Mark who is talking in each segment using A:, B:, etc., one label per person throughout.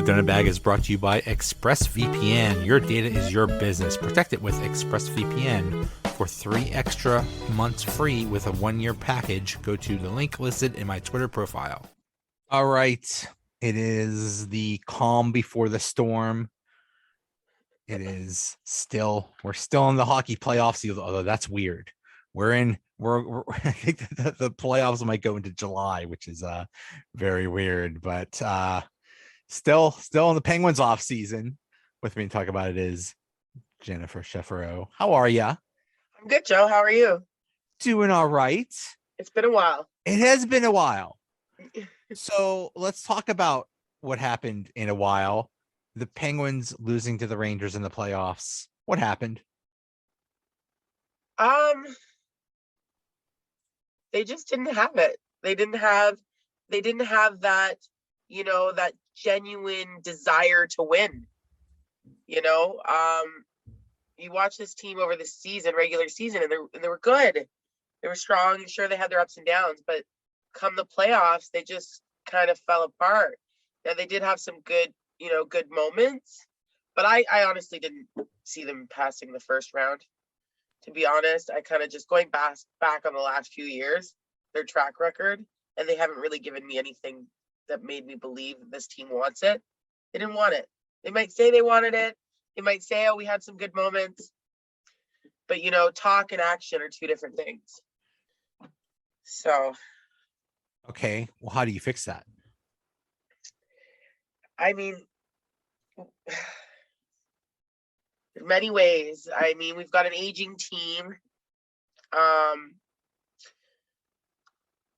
A: The Donut Bag is brought to you by ExpressVPN. Your data is your business. Protect it with ExpressVPN. For 3 extra months free with a 1-year package, go to the link listed in my Twitter profile. All right. It is the calm before the storm. It is we're still in the hockey playoffs, although that's weird. We're I think the playoffs might go into July, which is very weird, but still in the Penguins off season. With me to talk about it is Jennifer Chefero. How are you?
B: I'm good, Joe. How are you?
A: Doing all right.
B: It's been a while.
A: It has been a while. So let's talk about what happened in a while. The Penguins losing to the Rangers in the playoffs. What happened?
B: They just didn't have it. They didn't have that, that genuine desire to win. You watch this team over the season, regular season, and they were good. They were strong. Sure, they had their ups and downs, but come the playoffs, they just kind of fell apart. Now they did have some good moments, but I honestly didn't see them passing the first round. To be honest, I kind of just going back on the last few years, their track record, and they haven't really given me anything that made me believe this team wants it. They didn't want it. They might say they wanted it. They might say, oh, we had some good moments. But, talk and action are two different things. So.
A: Okay. Well, how do you fix that?
B: I mean, in many ways. I mean, we've got an aging team.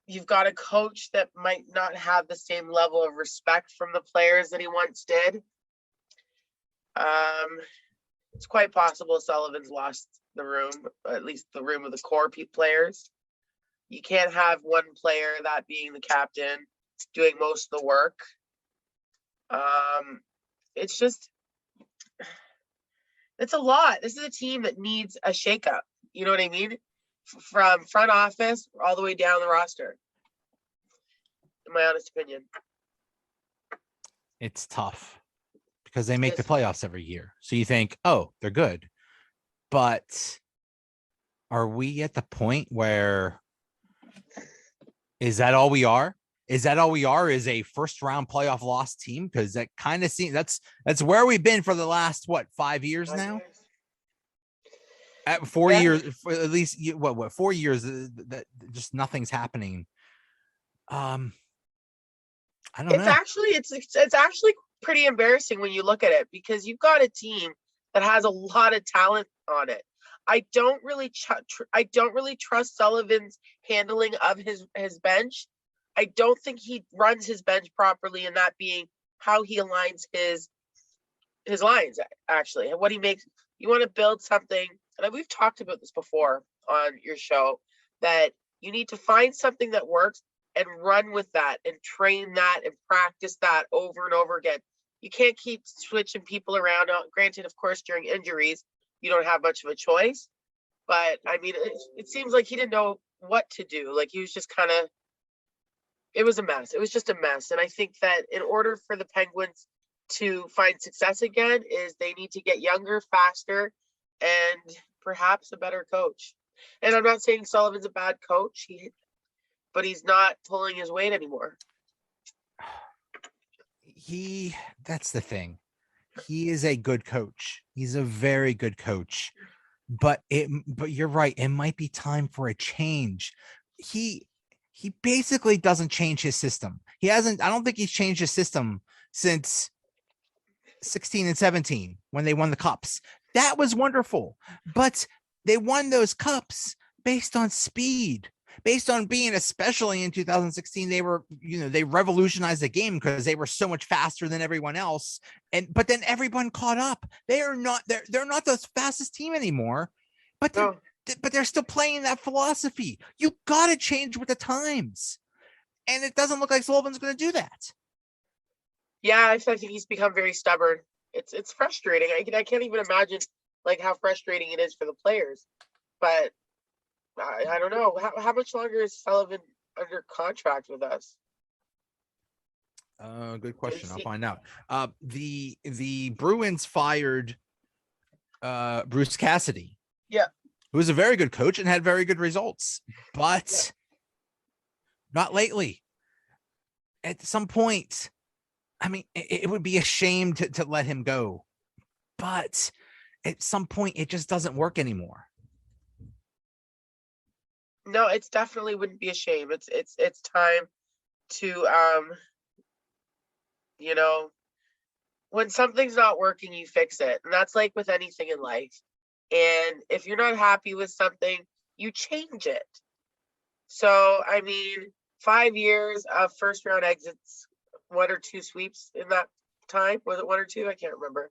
B: You've got a coach that might not have the same level of respect from the players that he once did. It's quite possible Sullivan's lost the room, at least the room of the core players. You can't have one player, that being the captain, doing most of the work. It's a lot. This is a team that needs a shakeup. You know what I mean? From front office all the way down the roster. In my honest opinion.
A: It's tough because they make the playoffs every year. So you think, oh, they're good. But are we at the point where is that all we are? Is that all we are? Is a first round playoff loss team? Because that kind of seems that's where we've been for the last 5 years now. At 4 years, for at least 4 years that just nothing's happening. I don't know.
B: It's actually pretty embarrassing when you look at it, because you've got a team that has a lot of talent on it. I don't really trust Sullivan's handling of his bench. I don't think he runs his bench properly, and that being how he aligns his lines, actually. And what he makes, you want to build something, and we've talked about this before on your show, that you need to find something that works and run with that and train that and practice that over and over again. You can't keep switching people around. Granted, of course, during injuries, you don't have much of a choice. But, I mean, it seems like he didn't know what to do. Like, he was just kind of, it was a mess. It was just a mess. And I think that in order for the Penguins to find success again, is they need to get younger, faster, and perhaps a better coach. And I'm not saying Sullivan's a bad coach, but he's not pulling his weight anymore.
A: That's the thing. He is a good coach. He's a very good coach. But you're right. It might be time for a change. He basically doesn't change his system. I don't think he's changed his system since 16 and 17 when they won the cups. That was wonderful. But they won those cups based on speed, based on being, especially in 2016, they revolutionized the game because they were so much faster than everyone else. But then everyone caught up. They're not the fastest team anymore, but they're still playing that philosophy. You got to change with the times. And it doesn't look like Sullivan's going to do that.
B: Yeah, I think he's become very stubborn. It's frustrating. I can't even imagine like how frustrating it is for the players. But I don't know. How much longer is Sullivan under contract with us?
A: Good question. I'll
B: See-
A: find out. The Bruins fired Bruce Cassidy,
B: Yeah,
A: who was a very good coach and had very good results, but
B: Yeah.
A: not lately. At some point, I mean, it would be a shame to let him go, but at some point, it just doesn't work anymore.
B: no, it's definitely wouldn't be a shame. It's time to you know, when something's not working, you fix it. And that's like with anything in life. And if you're not happy with something, you change it. So, I mean, 5 years of first round exits, 1 or 2 sweeps in that time. Was it 1 or 2? I can't remember.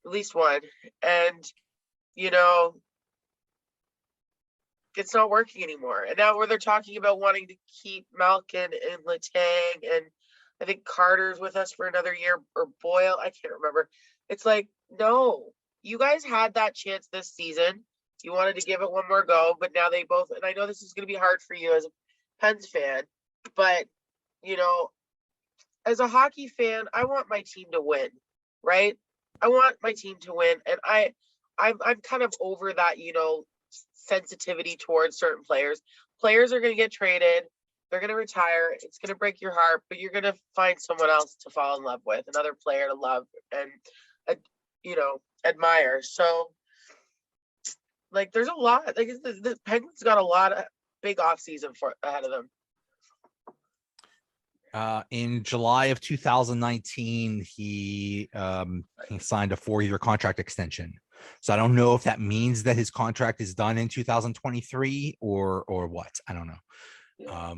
B: At least one. And, you know, it's not working anymore. And now where they're talking about wanting to keep Malkin and Letang, and I think Carter's with us for another year, or Boyle, I can't remember. It's like, no, you guys had that chance this season. You wanted to give it one more go, but now they both, and I know this is going to be hard for you as a Pens fan, but you know, as a hockey fan, I want my team to win, right? I want my team to win, and I'm kind of over that, sensitivity towards certain players. Players are going to get traded, they're going to retire. It's going to break your heart, but you're going to find someone else to fall in love with, another player to love and admire. So, like, there's a lot. Like, the Penguins got a lot of big off season for ahead of them.
A: In July of 2019, he signed a 4-year contract extension. So I don't know if that means that his contract is done in 2023 or what. I don't know.
B: Yeah.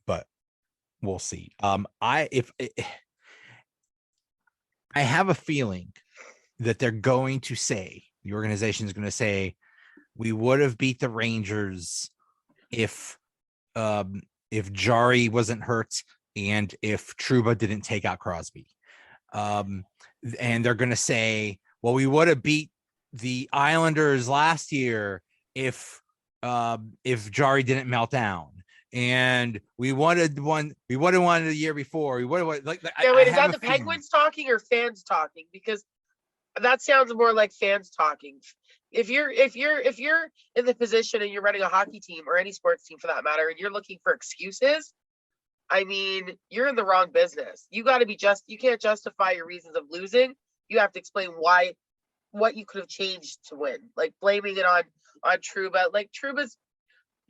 A: But we'll see. I have a feeling that they're going to say, the organization is going to say, we would have beat the Rangers if Jari wasn't hurt and if Trouba didn't take out Crosby. And they're going to say, well, we would have beat the Islanders last year if Jari didn't melt down. And we would have won the year before. We would have like.
B: Yeah, wait, is that the Penguins talking or fans talking? Because that sounds more like fans talking. If you're in the position and you're running a hockey team or any sports team for that matter, and you're looking for excuses, I mean, you're in the wrong business. You got to be you can't justify your reasons of losing. You have to explain what you could have changed to win. Like blaming it on Trouba. Like Trouba's.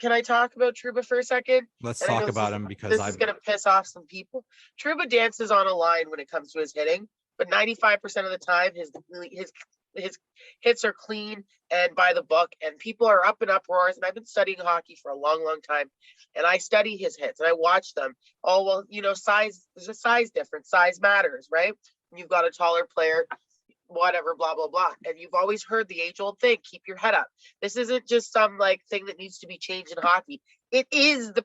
B: Can I talk about Trouba for a second?
A: Let's talk about him because
B: this is going to piss off some people. Trouba dances on a line when it comes to his hitting, but 95% of the time his hits are clean and by the book, and people are up in uproars. And I've been studying hockey for a long, long time, and I study his hits and I watch them. Oh well, size, there's a size difference. Size matters, right? You've got a taller player, whatever, blah blah blah. And you've always heard the age-old thing: keep your head up. This isn't just some like thing that needs to be changed in hockey. It is the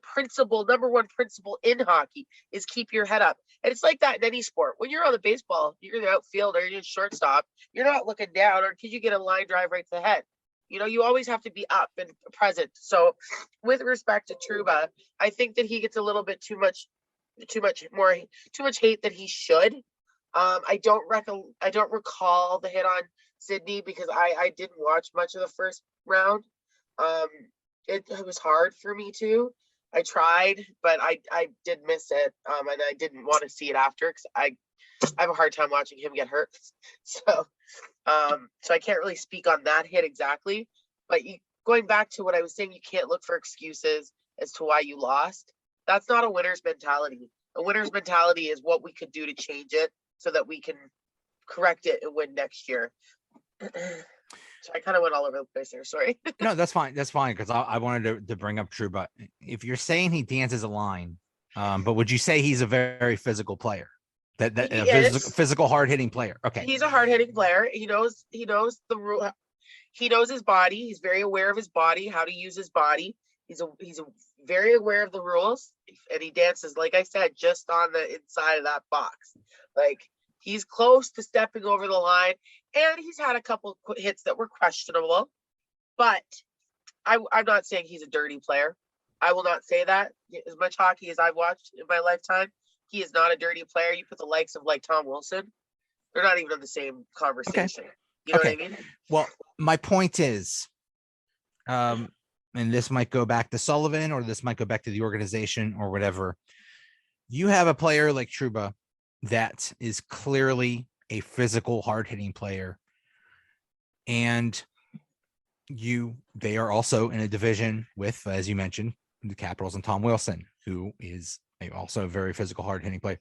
B: number one principle in hockey is keep your head up. And it's like that in any sport. When you're on the baseball, you're in the outfield or you're in shortstop, you're not looking down, or could you get a line drive right to the head? You always have to be up and present. So with respect to Trouba, I think that he gets a little bit too much hate than he should. I don't recall the hit on Sydney because I didn't watch much of the first round. It was hard for me to. I tried, but I did miss it. And I didn't want to see it after because I have a hard time watching him get hurt. So I can't really speak on that hit exactly. But going back to what I was saying, you can't look for excuses as to why you lost. That's not a winner's mentality. A winner's mentality is what we could do to change it so that we can correct it and win next year. So I kind of went all over the place there. Sorry.
A: No, that's fine. That's fine because I wanted to bring up Trouba. If you're saying he dances a line, but would you say he's a very physical player? That physical hard hitting player. Okay.
B: He's a hard hitting player. He knows the rule. He knows his body. He's very aware of his body, how to use his body. He's very aware of the rules, and he dances, like I said, just on the inside of that box. Like he's close to stepping over the line, and he's had a couple hits that were questionable. But I'm not saying he's a dirty player. I will not say that. As much hockey as I've watched in my lifetime, he is not a dirty player. You put the likes of like Tom Wilson, they're not even in the same conversation. You know what I mean?
A: Well, my point is, and this might go back to Sullivan, or this might go back to the organization, or whatever. You have a player like Trouba that is clearly a physical, hard-hitting player, and they are also in a division with, as you mentioned, the Capitals and Tom Wilson, who is also a very physical, hard-hitting player.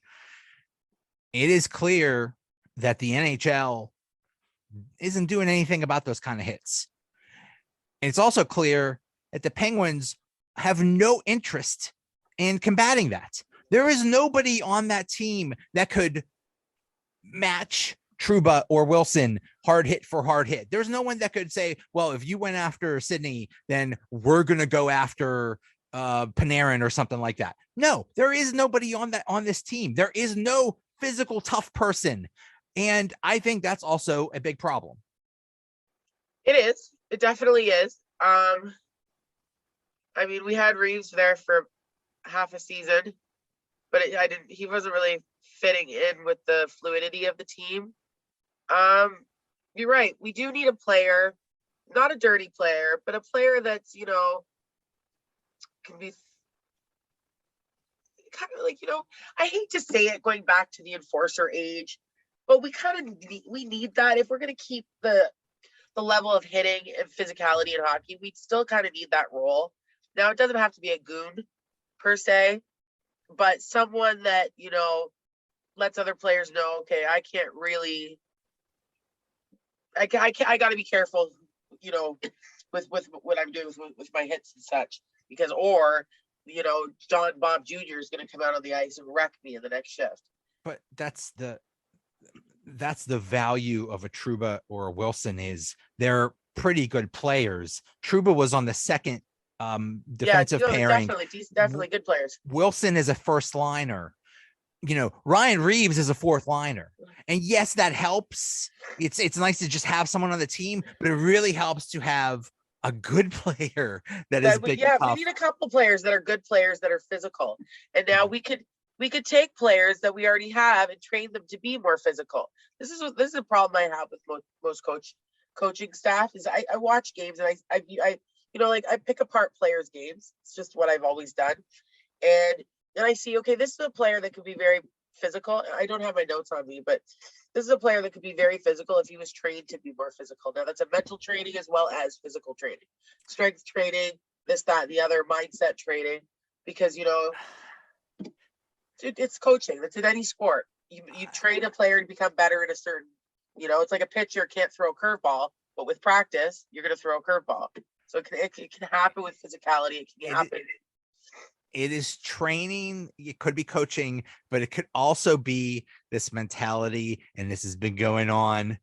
A: It is clear that the NHL isn't doing anything about those kind of hits. And it's also clear that the Penguins have no interest in combating that. There is nobody on that team that could match Trouba or Wilson hard hit for hard hit. There's no one that could say, well, if you went after Sidney, then we're going to go after Panarin or something like that. No, there is nobody on this team. There is no physical tough person. And I think that's also a big problem.
B: It is. It definitely is. I mean, we had Reeves there for half a season, but he wasn't really fitting in with the fluidity of the team. You're right. We do need a player, not a dirty player, but a player that's, can be kind of like, I hate to say it going back to the enforcer age, but we kind of need that if we're going to keep the level of hitting and physicality in hockey. We still kind of need that role. Now, it doesn't have to be a goon per se, but someone that, lets other players know, okay, I can't really, I got to be careful, with what I'm doing with my hits and such, because, John Bob Jr. is going to come out on the ice and wreck me in the next shift.
A: But that's the value of a Trouba or a Wilson, is they're pretty good players. Trouba was on the second defensive pairing.
B: Definitely good players.
A: Wilson is a first liner. Ryan Reeves is a fourth liner. And yes, that helps. It's nice to just have someone on the team, but it really helps to have a good player that is big.
B: Yeah, we need a couple players that are good players that are physical. And now we could take players that we already have and train them to be more physical. This is a problem I have with most coaching staff is I watch games and I pick apart players' games. It's just what I've always done. And then I see, okay, this is a player that could be very physical. I don't have my notes on me, but this is a player that could be very physical if he was trained to be more physical. Now, that's a mental training as well as physical training, strength training, this, that, and the other, mindset training, because, it's coaching. That's in any sport. You train a player to become better in a certain, it's like a pitcher can't throw a curveball, but with practice, you're going to throw a curveball. So it can happen with physicality. It can happen.
A: It is training. It could be coaching, but it could also be this mentality. And this has been going on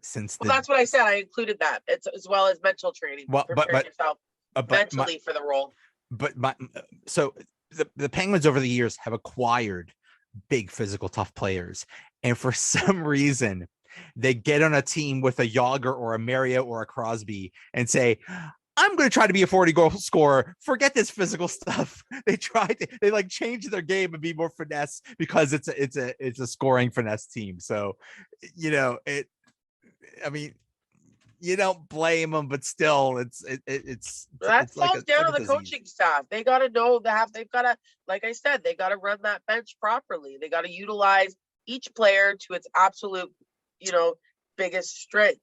A: since.
B: That's what I said. I included that. It's as well as mental training.
A: Well,
B: preparing yourself mentally for the role.
A: So the Penguins over the years have acquired big physical tough players, and for some reason they get on a team with a Yager or a Mario or a Crosby and say, I'm going to try to be a 40-goal scorer. Forget this physical stuff. They change their game and be more finesse because it's a scoring finesse team. So, you don't blame them, but still
B: that falls down to the coaching staff. They got to know they've got to, like I said, they got to run that bench properly. They got to utilize each player to its absolute, biggest strength.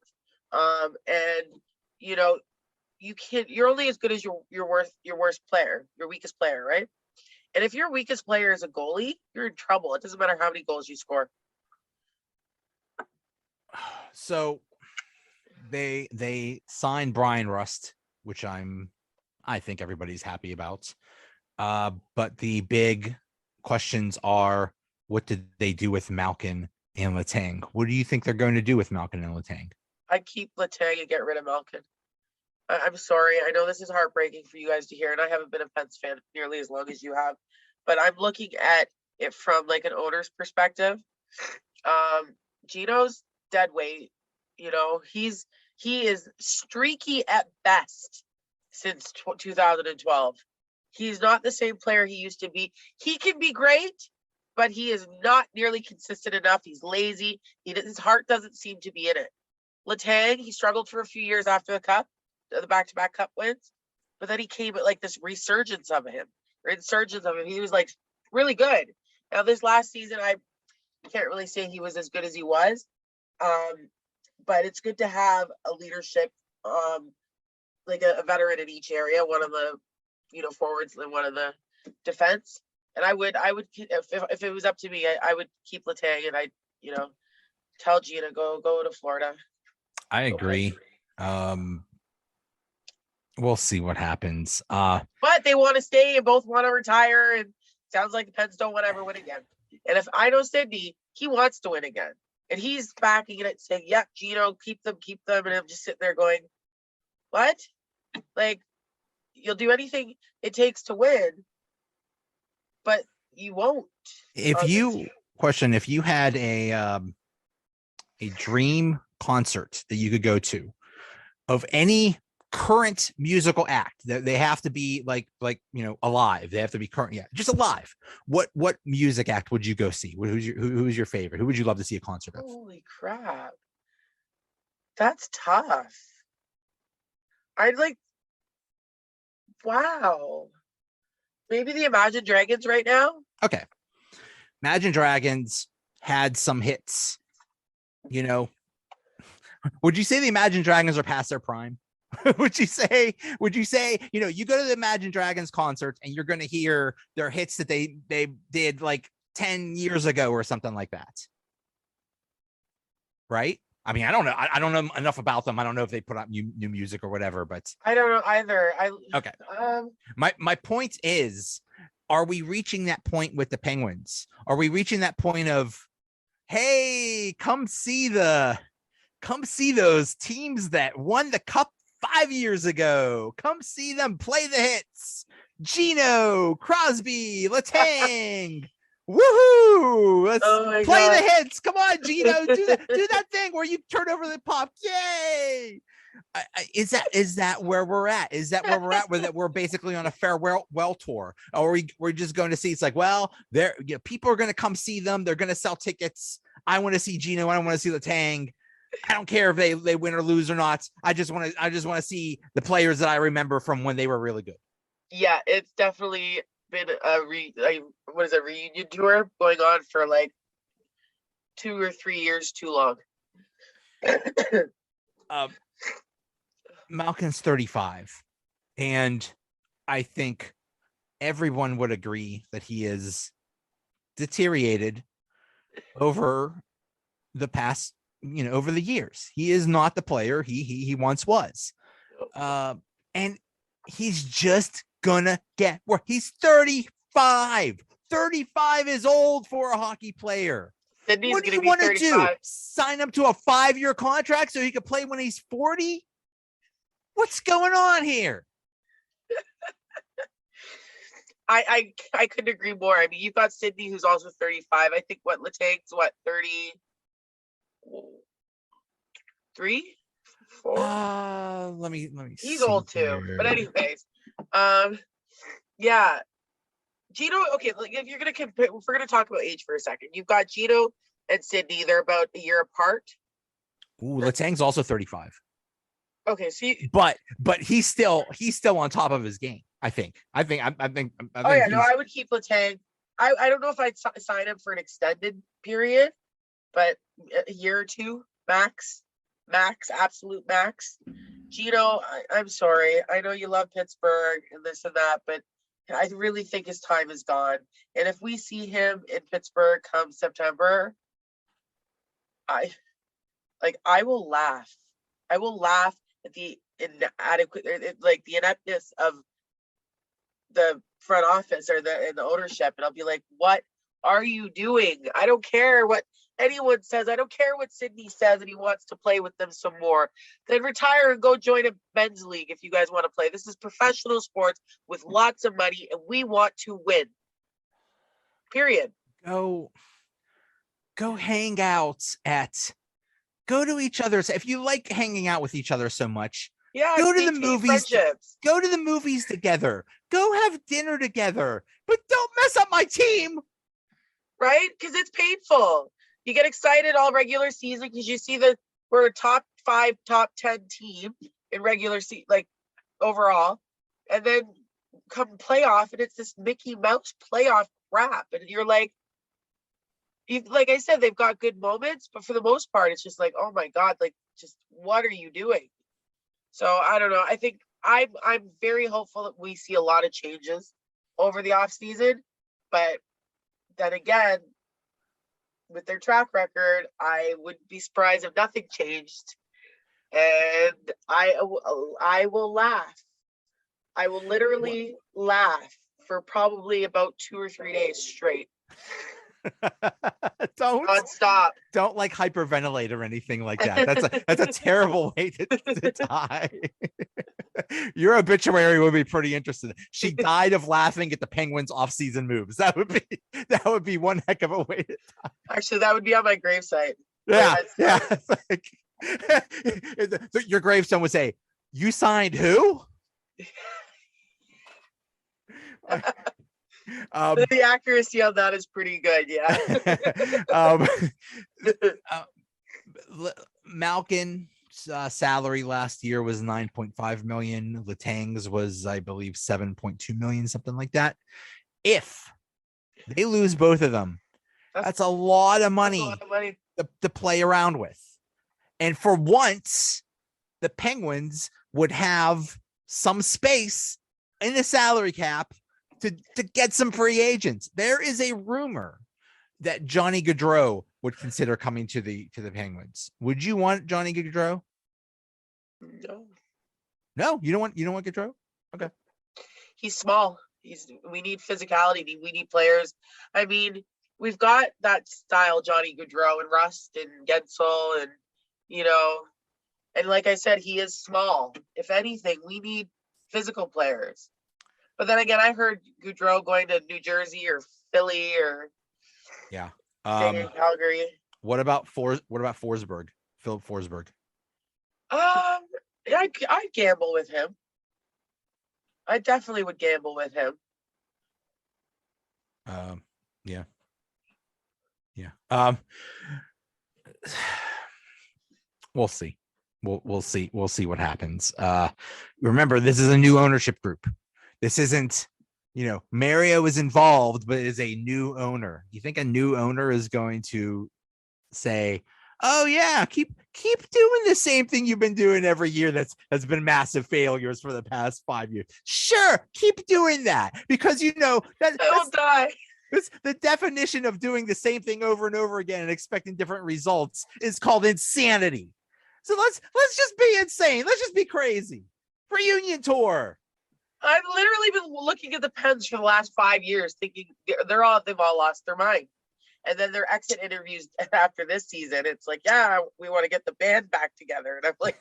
B: You're only as good as your worst player, your weakest player, right? And if your weakest player is a goalie, you're in trouble. It doesn't matter how many goals you score.
A: So they signed Brian Rust, which I think everybody's happy about. But the big questions are, what did they do with Malkin and Letang? What do you think they're going to do with Malkin and Letang?
B: I keep Letang and get rid of Malkin. I'm sorry. I know this is heartbreaking for you guys to hear, and I haven't been a Pens fan nearly as long as you have, but I'm looking at it from like an owner's perspective. Gino's dead weight. He is streaky at best since 2012. He's not the same player he used to be. He can be great, but he is not nearly consistent enough. He's lazy. His heart doesn't seem to be in it. Letang, he struggled for a few years after the cup, the back-to-back cup wins, but then he came at like this insurgence of him. He was like really good. Now this last season, I can't really say he was as good as he was, but it's good to have a leadership, like a veteran in each area, one of the forwards and one of the defense. And I would if it was up to me, I would keep Letang, and I tell Gina go to Florida.
A: I agree. We'll see what happens. But
B: they want to stay and both want to retire, and sounds like the Pens don't want to ever win again. And if I know Sidney, he wants to win again, and he's backing it, saying, "Yeah, Gino, keep them," and I'm just sitting there going, "What? Like, you'll do anything it takes to win, but you won't."
A: If you had a dream concert that you could go to of any current musical act, that they have to be like alive, they have to be current, just alive, what music act would you go see? Who's your favorite? Who would you love to see a concert of?
B: Holy crap, that's tough. I'd like, wow, maybe the Imagine Dragons right now.
A: Okay, Imagine Dragons had some hits. Would you say the Imagine Dragons are past their prime? would you say you go to the Imagine Dragons concert and you're going to hear their hits that they did like 10 years ago or something like that, right? I mean, I don't know enough about them. I don't know if they put out new music or whatever, but
B: I don't know either.
A: Okay. My point is, are we reaching that point with the Penguins? Are we reaching that point of, hey, come see those teams that won the cup 5 years ago. Come see them play the hits. Gino, Crosby, Letang. Woohoo! Let's play the hits. Come on, Gino, do that thing where you turn over the puck. Yay! Is that where we're at? Is that where we're at? That we're basically on a farewell tour, or we're just going to see? It's like, well, people are going to come see them. They're going to sell tickets. I want to see Gino. I want to see Letang. I don't care if they win or lose or not. I just want to see the players that I remember from when they were really good.
B: Yeah, it's definitely been a reunion tour going on for like 2 or 3 years too long.
A: Malkin's 35, and I think everyone would agree that he is deteriorated over the past, over the years. He is not the player he once was. And he's just gonna get where he's 35. 35 is old for a hockey player.
B: Sydney's
A: what do you want to do? Sign him to a 5-year contract so he could play when he's 40? What's going on here?
B: I couldn't agree more. I mean, you've got Sidney, who's also 35. I think Letang's 33, 4.
A: Let me.
B: He's old too. But anyways, yeah. Gino. Okay, if you're gonna compare, if we're gonna talk about age for a second, you've got Gino and Sidney. They're about a year apart.
A: Ooh, Letang's also 35.
B: Okay, so
A: but he's still on top of his game. I think. I
B: would keep Letang. I don't know if I'd sign him for an extended period, but a year or two max, absolute max. Gino, I'm sorry. I know you love Pittsburgh and this and that, but I really think his time is gone. And if we see him in Pittsburgh come September, I will laugh. I will laugh at the ineptness of the front office or the ownership, and I'll be like, what are you doing? I don't care what anyone says. I don't care what Sidney says, and he wants to play with them some more. Then retire and go join a men's league if you guys want to play. This is professional sports with lots of money, and we want to win. Period.
A: Go hang out go to each other's. If you like hanging out with each other so much, go to the movies. Go to the movies together. Go have dinner together. But don't mess up my team.
B: right? Because it's painful. You get excited all regular season because you see that we're a top 5, top 10 team in regular season, like overall, and then come playoff, and it's this Mickey Mouse playoff crap, and you're like, like I said, they've got good moments, but for the most part, it's just like, oh my god, like, just what are you doing? So I don't know. I think I'm very hopeful that we see a lot of changes over the off season, but then again, with their track record, I wouldn't be surprised if nothing changed. And I will laugh. I will literally laugh for probably about 2 or 3 days straight. Nonstop.
A: Don't like hyperventilate or anything like that. That's a terrible way to die. Your obituary would be pretty interesting. She died of laughing at the Penguins off-season moves. That would be one heck of a way to die.
B: Actually, that would be on my gravesite.
A: Yeah. Your gravestone would say, "You signed who?"
B: The accuracy on that is pretty good. Yeah.
A: Malkin's salary last year was 9.5 million. Letang's was, I believe, 7.2 million, something like that. If they lose both of them, that's a lot of money, to play around with. And for once, the Penguins would have some space in the salary cap to get some free agents. There is a rumor that Johnny Gaudreau would consider coming to the Penguins. Would you want Johnny Gaudreau? No, you don't want Gaudreau? Okay.
B: He's small. We need physicality. We need players. I mean, we've got that style, Johnny Gaudreau and Rust and Gensel, and and like I said, he is small. If anything, we need physical players. But then again, I heard Gaudreau going to New Jersey or Philly or Calgary.
A: What about Forsberg? Philip Forsberg.
B: I'd gamble with him. I definitely would gamble with him.
A: Yeah. We'll see. We'll see. We'll see what happens. Remember, this is a new ownership group. This isn't, Mario is involved, but is a new owner. You think a new owner is going to say, "Oh yeah, keep doing the same thing you've been doing every year has been massive failures for the past 5 years"? Sure, keep doing that, because that
B: I'll die.
A: The definition of doing the same thing over and over again and expecting different results is called insanity. So let's just be insane. Let's just be crazy. Reunion tour.
B: I've literally been looking at the Pens for the last 5 years, thinking they've all lost their mind. And then their exit interviews after this season, it's like, yeah, we want to get the band back together. And I'm like,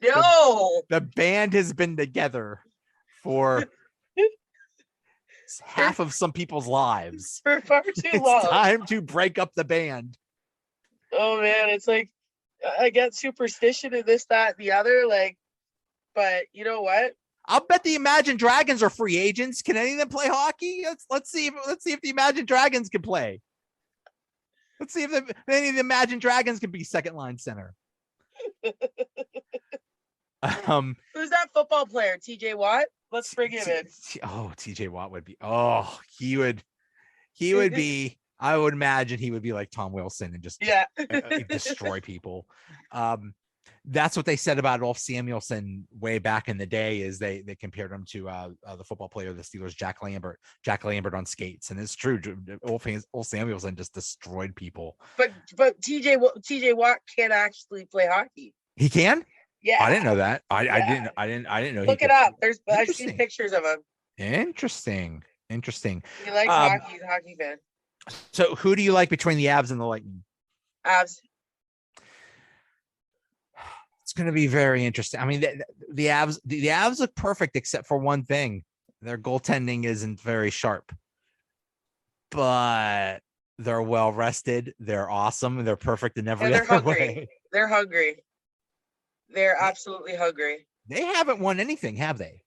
B: no.
A: The band has been together for half of some people's lives.
B: For far too long.
A: It's time to break up the band.
B: Oh, man. It's like, I get superstition in this, that, and the other. But you know what?
A: I'll bet the Imagine Dragons are free agents. Can any of them play hockey? Let's see if the Imagine Dragons can play. Let's see if any of the Imagine Dragons can be second line center.
B: Who's that football player? TJ Watt? Let's bring him in.
A: Oh, TJ Watt would be. Oh, he would be. I would imagine he would be like Tom Wilson and just destroy people. That's what they said about Ulf Samuelsson way back in the day, is they compared him to the football player of the Steelers, Jack Lambert on skates. And it's true. Ulf Samuelsson just destroyed people. But
B: TJ Watt can't actually play hockey.
A: He can?
B: Yeah.
A: I didn't know that. I didn't know.
B: Look it up. I've seen pictures of him.
A: Interesting.
B: He likes hockey. He's a hockey fan.
A: So who do you like between the Avs and the Lightning?
B: Avs.
A: It's going to be very interesting. I mean, the Avs look perfect except for one thing. Their goaltending isn't very sharp. But they're well rested. They're awesome. They're perfect in every other way.
B: They're hungry. They're absolutely hungry.
A: They haven't won anything, have they?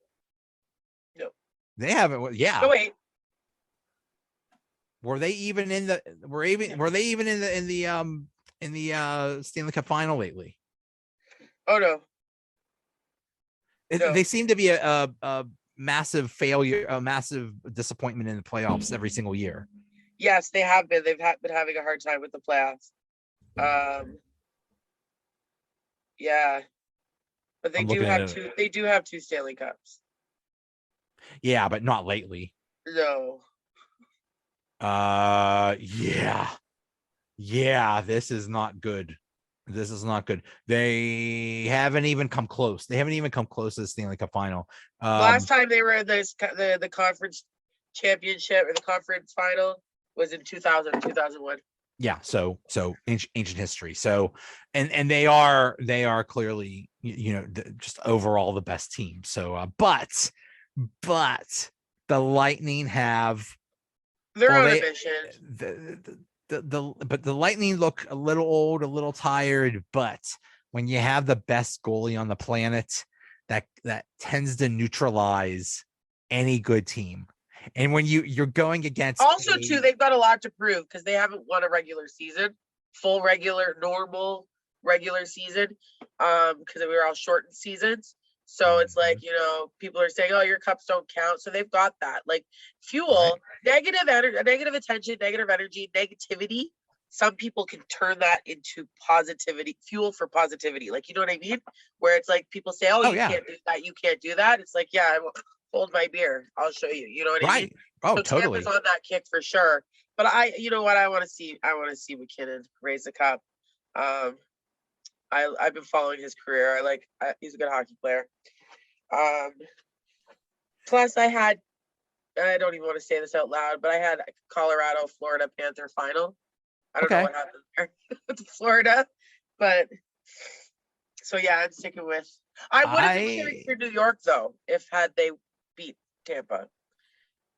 B: No.
A: They haven't. Yeah.
B: No, wait.
A: Were they even in the Stanley Cup final lately?
B: Oh no. No.
A: They seem to be a massive failure, a massive disappointment in the playoffs every single year.
B: Yes, they have been. They've been having a hard time with the playoffs. Yeah, but they do have two. They do have two Stanley Cups.
A: Yeah, but not lately.
B: No.
A: Yeah. This is not good. They haven't even come close. They haven't even come close to the Stanley Cup final.
B: Last time they were in the conference championship or the conference final was in 2001.
A: Yeah, so ancient history. So and they are clearly just overall the best team. So but the Lightning have
B: their own ambition.
A: But the Lightning look a little old, a little tired. But when you have the best goalie on the planet, that tends to neutralize any good team. And when you're going against
B: also too, they've got a lot to prove because they haven't won a regular season, normal regular season, because we were all shortened seasons. So it's like, people are saying, oh, your cups don't count. So they've got that. Like fuel, negative attention, negative energy, negativity. Some people can turn that into positivity, fuel for positivity. Like, you know what I mean? Where it's like people say, oh, can't do that. You can't do that. It's like, yeah, hold my beer. I'll show you. You know what I mean?
A: Oh,
B: so
A: totally.
B: Tampa's on that kick for sure. But I want to see McKinnon raise the cup. I've been following his career. He's a good hockey player. Plus I don't even want to say this out loud, but I had Colorado, Florida Panther final. I don't know what happened there with Florida, but so yeah, I'm sticking with. I would have been cheering for New York though, had they beat Tampa,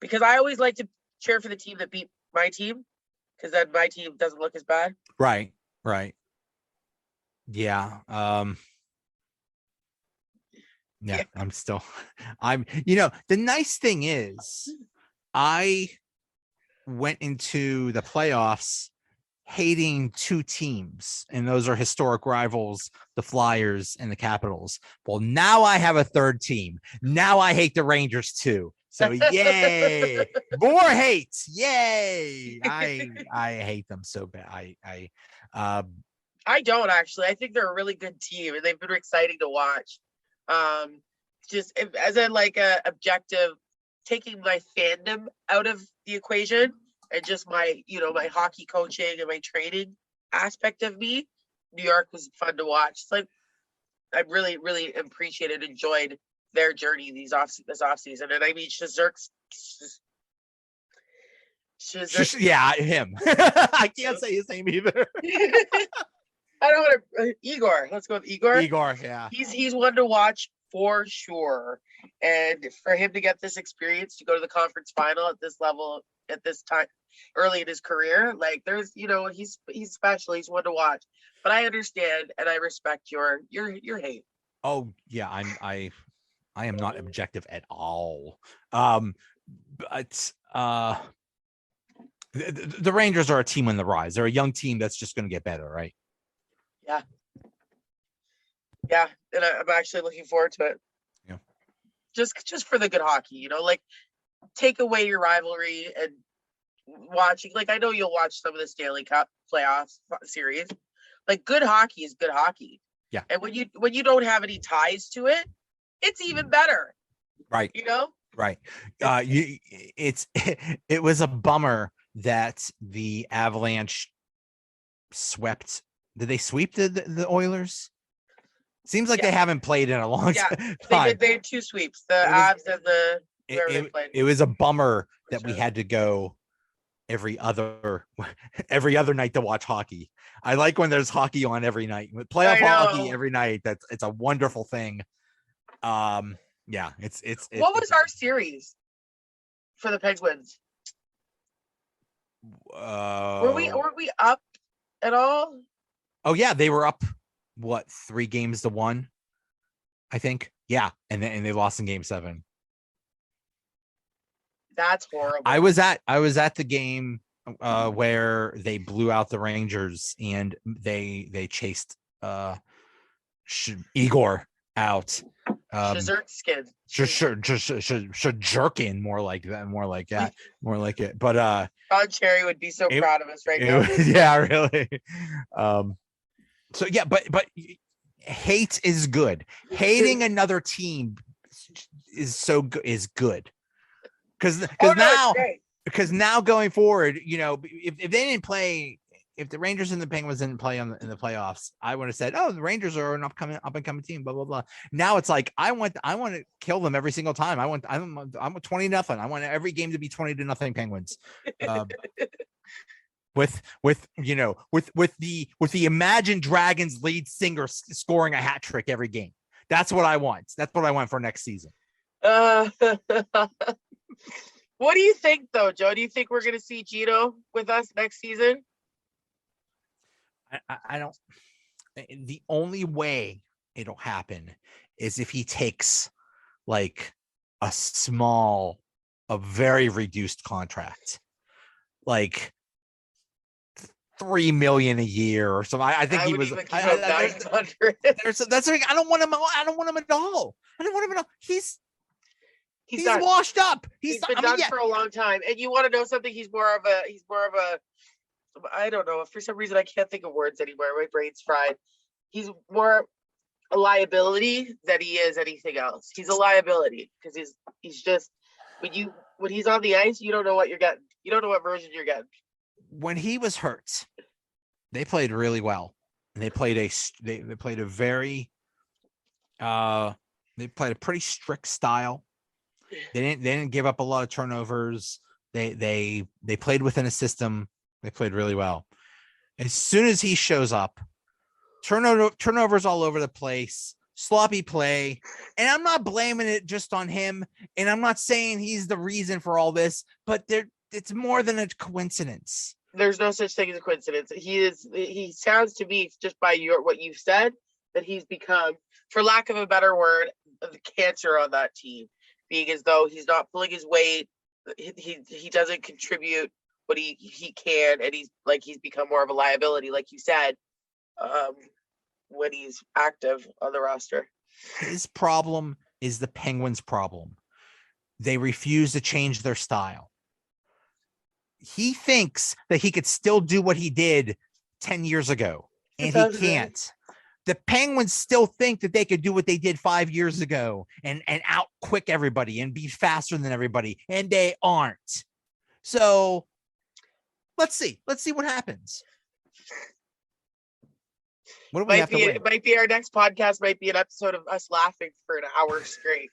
B: because I always like to cheer for the team that beat my team, because then my team doesn't look as bad.
A: Right. Yeah. Yeah. The nice thing is I went into the playoffs hating two teams, and those are historic rivals, the Flyers and the Capitals. Well, now I have a third team. Now I hate the Rangers too. So yay, more hate. Yay. I hate them so bad.
B: I don't actually. I think they're a really good team, and they've been exciting to watch. Just as a objective, taking my fandom out of the equation and just my hockey coaching and my training aspect of me, New York was fun to watch. It's like I really, really appreciated, enjoyed their journey this offseason. And I mean, Shazerk's
A: yeah, him. I can't say his name either.
B: I don't want to. Igor. Let's go with Igor.
A: Igor, yeah.
B: He's one to watch for sure. And for him to get this experience to go to the conference final at this level at this time early in his career, there's he's special. He's one to watch. But I understand and I respect your hate.
A: Oh yeah, I am not objective at all. But the Rangers are a team on the rise. They're a young team that's just going to get better, right?
B: Yeah, and I'm actually looking forward to it.
A: Yeah,
B: just for the good hockey, take away your rivalry and watching. I know you'll watch some of the Stanley Cup playoffs series. Good hockey is good hockey.
A: Yeah,
B: and when you don't have any ties to it, it's even better.
A: Right. Right. It was a bummer that the Avalanche swept. Did they sweep the Oilers? Seems like they haven't played in a long time.
B: They had two sweeps, the Avs and the
A: it was a bummer that we had to go every other night to watch hockey. I like when there's hockey on every night. With playoff hockey every night, it's a wonderful thing. Yeah, it's
B: what was our series for the Penguins? Weren't we up at all?
A: Oh yeah, they were up 3-1, I think. Yeah, and they lost in game 7.
B: That's horrible.
A: I was at the game where they blew out the Rangers and they chased Igor out.
B: Skin.
A: Should jerkin more like that, more like it. But
B: Don Cherry would be so proud of us right now.
A: Yeah, really. So yeah, but hate is good. Hating another team is good. Because now going forward, if they didn't play, if the Rangers and the Penguins didn't play in the playoffs, I would have said, "Oh, the Rangers are an up and coming team." Blah blah blah. Now it's like I want to kill them every single time. I'm 20-0. I want every game to be 20-0 Penguins. With the Imagine Dragons lead singer scoring a hat trick every game. That's what I want. That's what I want for next season.
B: What do you think, though, Joe? Do you think we're going to see Gino with us next season?
A: I don't. The only way it'll happen is if he takes like a very reduced contract, like $3 million a year or something. I think he was. That's I don't want him. I don't want him at all. He's washed up. He's been done
B: for a long time. And you want to know something? He's more of a. I don't know. For some reason, I can't think of words anymore. My brain's fried. He's more a liability than he is anything else. He's a liability because he's just when he's on the ice, you don't know what you're getting. You don't know what version you're getting.
A: When he was hurt, they played really well. And they played a pretty strict style. They didn't give up a lot of turnovers. They played within a system. They played really well. As soon as he shows up, turnovers all over the place, sloppy play. And I'm not blaming it just on him. And I'm not saying he's the reason for all this, but it's more than a coincidence.
B: There's no such thing as a coincidence. He sounds to me, just by what you've said, that he's become, for lack of a better word, the cancer on that team, being as though he's not pulling his weight. He doesn't contribute what he can, and he's become more of a liability, like you said, when he's active on the roster.
A: His problem is the Penguins' problem. They refuse to change their style. He thinks that he could still do what he did 10 years ago, and he can't. The Penguins still think that they could do what they did 5 years ago and out quick everybody and be faster than everybody, and they aren't. So let's see what happens. What do we have to win?
B: It might be our next podcast. Might be an episode of us laughing for an hour straight.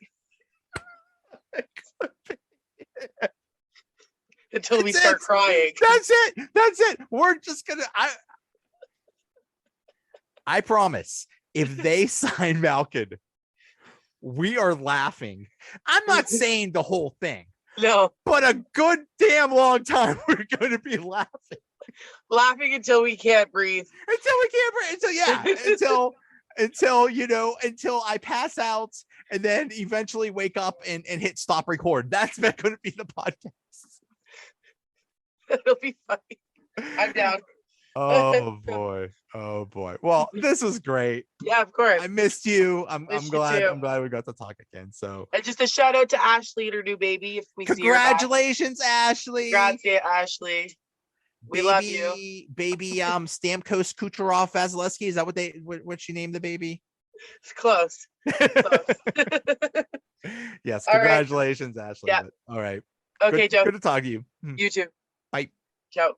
B: Until we start crying.
A: That's it. We're just gonna. I promise. If they sign Malkin, we are laughing. I'm not saying the whole thing.
B: No.
A: But a good damn long time we're going to be laughing.
B: Laughing until we can't breathe.
A: Until I pass out and then eventually wake up and hit stop record. That's going to be the podcast.
B: It'll be funny. I'm down.
A: Oh boy. Well, this was great.
B: Yeah, of course.
A: I missed you. I'm glad we got to talk again. So,
B: and just a shout out to Ashley and her new baby. If we
A: congratulations, Ashley.
B: Grazie, Ashley. We love you.
A: Baby Stamkos Kucherov Vasilevsky. Is that what she named the baby?
B: It's close.
A: Yes, congratulations, Ashley.
B: Yeah.
A: All right.
B: Okay,
A: Joe. Good to talk to you.
B: You too.
A: Bye.
B: Ciao.